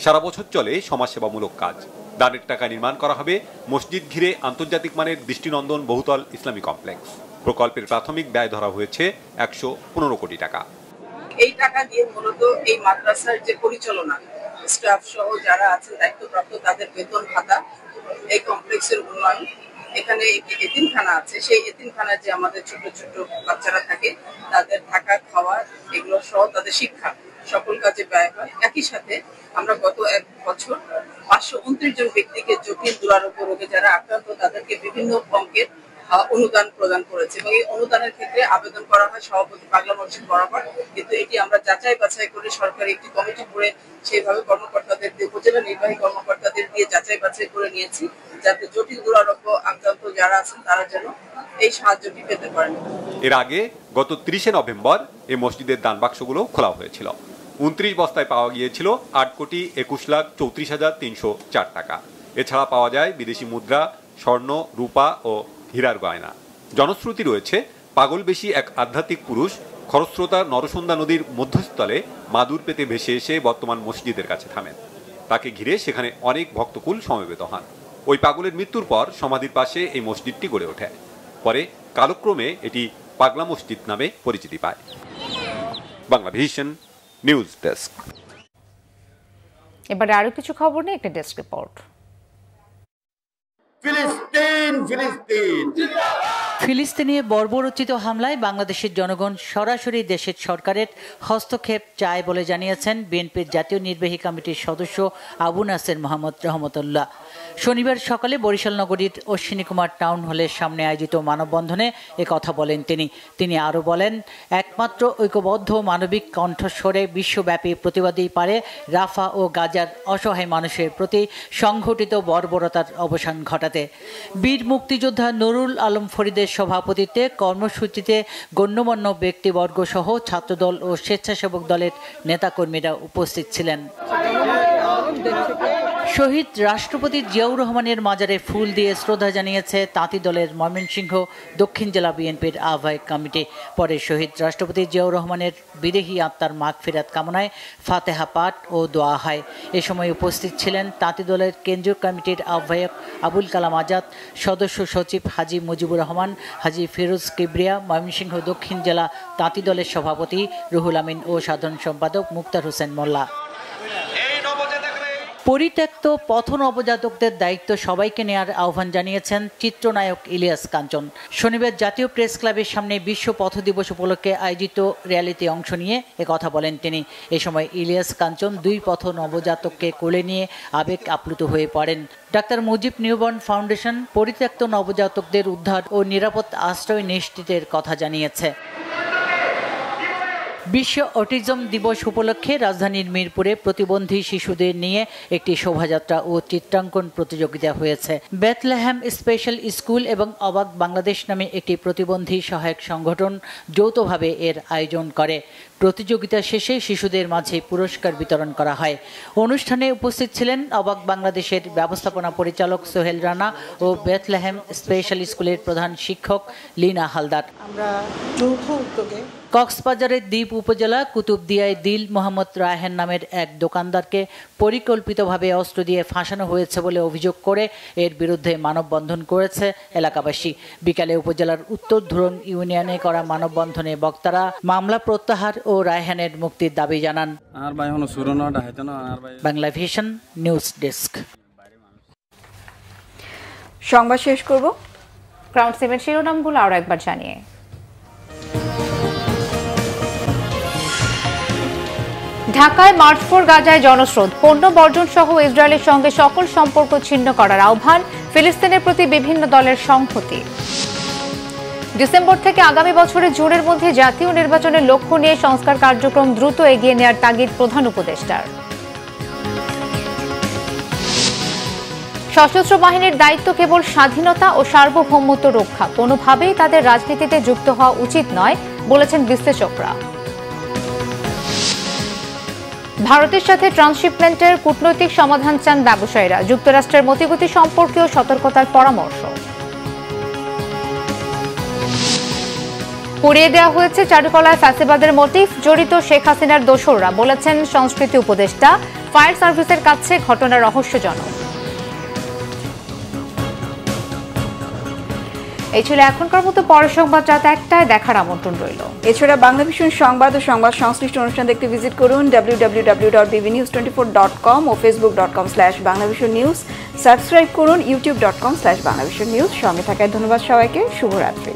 G: সারা বছর চলে সমাজসেবামূলক কাজ। দানের টাকা নির্মাণ করা হবে মসজিদ ঘিরে আন্তর্জাতিক মানের দৃষ্টিনন্দন বহুতল ইসলামী কমপ্লেক্স। প্রকল্পের প্রাথমিক ব্যয় ধরা হয়েছে 115 কোটি টাকা।
Z: এই টাকা দিয়ে মূলত এই মাদ্রাসার যে পরিচালনা, স্টাফ সহ যারা আছেন দায়িত্বপ্রাপ্ত, তাদের বেতন ভাতা, এই কমপ্লেক্সের উন্নয়ন, এখানে একটি এতিমখানা আছে, সেই এতিমখানায় যে আমাদের ছোট ছোট বাচ্চারা থাকে, তাদের থাকা, খাওয়া, এগুলো সহ তাদের শিক্ষা, সকল কাজে ব্যয় হয়। একই সাথে আমরা গত 1 বছর 529 জন ব্যক্তিকে জটিল দুরারোগ্য রোগে যারা আক্রান্ত, তাদেরকে বিভিন্ন অঙ্কের অনুদান প্রদান করেছে এবং এই অনুদানের ক্ষেত্রে আবেদন করা হয় সভাপতি পাগলা মসজিদ বরাবর। কিন্তু এটি আমরা যাচাই বাছাই করে সরকারি একটি কমিটি করে সেইভাবে কর্মকর্তাদের দিয়ে, উপজেলা নির্বাহী কর্মকর্তাদের দিয়ে যাচাই বাছাই করে নিয়েছি, যাতে জটিল দুরারোগ্য আক্রান্ত যারা আছেন তারা যেন এই সাহায্যটি পেতে পারেন।
G: এর আগে গত 30 নভেম্বর এই মসজিদের দান বাক্সগুলো খোলা হয়েছিল। 29 বস্তায় পাওয়া গিয়েছিল 8,21,34,304 টাকা। এছাড়া পাওয়া যায় বিদেশি মুদ্রা, স্বর্ণ, রূপা ও হীরার গয়না। জনশ্রুতি রয়েছে পাগলবেশী এক আধ্যাত্মিক পুরুষ খরস্রোতা নরসুন্দা নদীর মধ্যস্থলে মাদুর পেতে ভেসে এসে বর্তমান মসজিদের কাছে থামেন। তাকে ঘিরে সেখানে অনেক ভক্তকুল সমবেত হন। ওই পাগলের মৃত্যুর পর সমাধির পাশে এই মসজিদটি গড়ে ওঠে। পরে কালক্রমে এটি পাগলা মসজিদ নামে পরিচিতি পায়। Banglavision news desk.
B: এবারে আরো কিছু খবর নিয়ে একটা ডেস্ক রিপোর্ট।
H: ফিলিস্তিনে বর্বরোচিত হামলায় বাংলাদেশের জনগণ সরাসরি দেশের সরকারের হস্তক্ষেপ চায় বলে জানিয়েছেন বিএনপির জাতীয় নির্বাহী কমিটির সদস্য আবু নাসের মোহাম্মদ রহমতুল্লাহ। শনিবার সকালে বরিশাল নগরীর অশ্বিনী কুমার টাউন হলের সামনে আয়োজিত মানববন্ধনে কথা বলেন তিনি আরও বলেন, একমাত্র ঐক্যবদ্ধ মানবিক কণ্ঠস্বরে বিশ্বব্যাপী প্রতিবাদই পারে রাফা ও গাজার অসহায় মানুষের প্রতি সংঘটিত বর্বরতার অবসান ঘটাতে। বীর মুক্তিযোদ্ধা নুরুল আলম ফরিদের সভাপতিত্বে কর্মসূচিতে গণ্যমান্য ব্যক্তিবর্গ সহ ছাত্রদল ও স্বেচ্ছাসেবক দলের নেতাকর্মীরা উপস্থিত ছিলেন। শহীদ রাষ্ট্রপতি জিয়াউর রহমানের মাজারে ফুল দিয়ে শ্রদ্ধা জানিয়েছে তাঁতি দলের ময়মনসিংহ দক্ষিণ জেলা বিএনপির আহ্বায়ক কমিটি। পরে শহীদ রাষ্ট্রপতি জিয়াউর রহমানের বিদেহী আত্মার মাগফিরাত কামনায় ফাতেহা পাঠ ও দোয়া হয়। এ সময় উপস্থিত ছিলেন তাঁতি দলের কেন্দ্রীয় কমিটির আহ্বায়ক আবুল কালাম আজাদ, সদস্য সচিব হাজী মুজিবুর রহমান, হাজী ফিরোজ কিবরিয়া, ময়মনসিংহ দক্ষিণ জেলা তাঁতি দলের সভাপতি রুহুল আমিন ও সাধারণ সম্পাদক মুক্তার হোসেন মোল্লা। পরিত্যক্ত পথ নবজাতকদের দায়িত্ব সবাইকে নেয়ার আহ্বান জানিয়েছেন চিত্রনায়ক ইলিয়াস কাঞ্চন। শনিবার জাতীয় প্রেস ক্লাবের সামনে বিশ্ব পথ দিবস উপলক্ষে আয়োজিত র্যালিতে অংশ নিয়ে কথা বলেন তিনি। এ সময় ইলিয়াস কাঞ্চন 2 পথ নবজাতককে কোলে নিয়ে আবেগ আপ্লুত হয়ে পড়েন। ডাক্তার মুজিব নিউবর্ন ফাউন্ডেশন পরিত্যক্ত নবজাতকদের উদ্ধার ও নিরাপদ আশ্রয় নিশ্চিতের কথা জানিয়েছে। বিশ্ব অটিজম দিবস উপলক্ষে রাজধানীর মিরপুরে প্রতিবন্ধী শিশুদের নিয়ে একটি শোভাযাত্রা ও চিত্রাঙ্কন প্রতিযোগিতা হয়েছে। বেথলেহেম স্পেশাল স্কুল এবং অবাক বাংলাদেশ নামে একটি প্রতিবন্ধী সহায়ক সংগঠন যৌথভাবে এর আয়োজন করে। প্রতিযোগিতা শেষে শিশুদের মাঝে পুরস্কার বিতরণ করা হয়। অনুষ্ঠানে উপস্থিত ছিলেন অবাক বাংলাদেশের ব্যবস্থাপনা পরিচালক সোহেল রানা ও বেথলেহেম স্পেশাল স্কুলের প্রধান শিক্ষক লিনা হালদার।
J: আমরা যৌথ উদ্যোগে
H: কক্সবাজারের দ্বীপ উপজেলা কুতুবদিয়ায় দিল মোহাম্মদ রায়হান নামের এক দোকানদারকে পরিকল্পিতভাবে অস্ত্র দিয়ে ফাঁসানো হয়েছে বলে অভিযোগ করে এর বিরুদ্ধে মানববন্ধন করেছে এলাকাবাসী। বিকালে উপজেলার উত্তর ধুরন ইউনিয়নে করা মানববন্ধনে বক্তারা মামলা প্রত্যাহার ও রায়হানের মুক্তির দাবি জানান। Banglavision news desk.
A: সংবাদ শেষ করব
B: ক্রাউন 7 শিরোনামগুলো আরো একবার জানিয়ে। ঢাকায় মার্চ ফর গাজায় জনস্রোত, পণ্য বর্জন সহ ইসরায়েলের সঙ্গে সকল সম্পর্ক ছিন্ন করার আহ্বান, ফিলিস্তিনের প্রতি বিভিন্ন দলের সংহতি। ডিসেম্বর থেকে আগামী বছরের জুনের মধ্যে জাতীয় নির্বাচনের লক্ষ্য নিয়ে সংস্কার কার্যক্রম দ্রুত এগিয়ে নেওয়ার তাগিদ প্রধান উপদেষ্টার। সশস্ত্র বাহিনীর দায়িত্ব কেবল স্বাধীনতা ও সার্বভৌমত্ব রক্ষা, কোনোভাবেই তাদের রাজনীতিতে যুক্ত হওয়া উচিত নয় বলেছেন বিশ্লেষকরা। ভারতের সাথে ট্রান্সশিপমেন্টের কূটনৈতিক সমাধান চান ব্যবসায়ীরা, যুক্তরাষ্ট্রের মতিগতি সম্পর্কেও সতর্কতার পরামর্শ। পুড়িয়ে দেওয়া হয়েছে চারুকলায় ফ্যাসিবাদের মোটিফ, জড়িত শেখ হাসিনার দোসররা, বলেছেন সংস্কৃতি উপদেষ্টা। ফায়ার সার্ভিসের কাছে ঘটনা রহস্যজনক। এই ছিল এখনকার মতো, পরের সংবাদ রাত 1টায় দেখার আমন্ত্রণ রইল।
A: এছাড়া বাংলাভিশন সংবাদ ও সংবাদ সংশ্লিষ্ট অনুষ্ঠান দেখতে ভিজিট করুন www.bbnews24.com ও facebook.com/banglavisionnews। সাবস্ক্রাইব করুন youtube.com/banglavisionnews। সঙ্গে থাকায় ধন্যবাদ সবাইকে। শুভরাত্রি।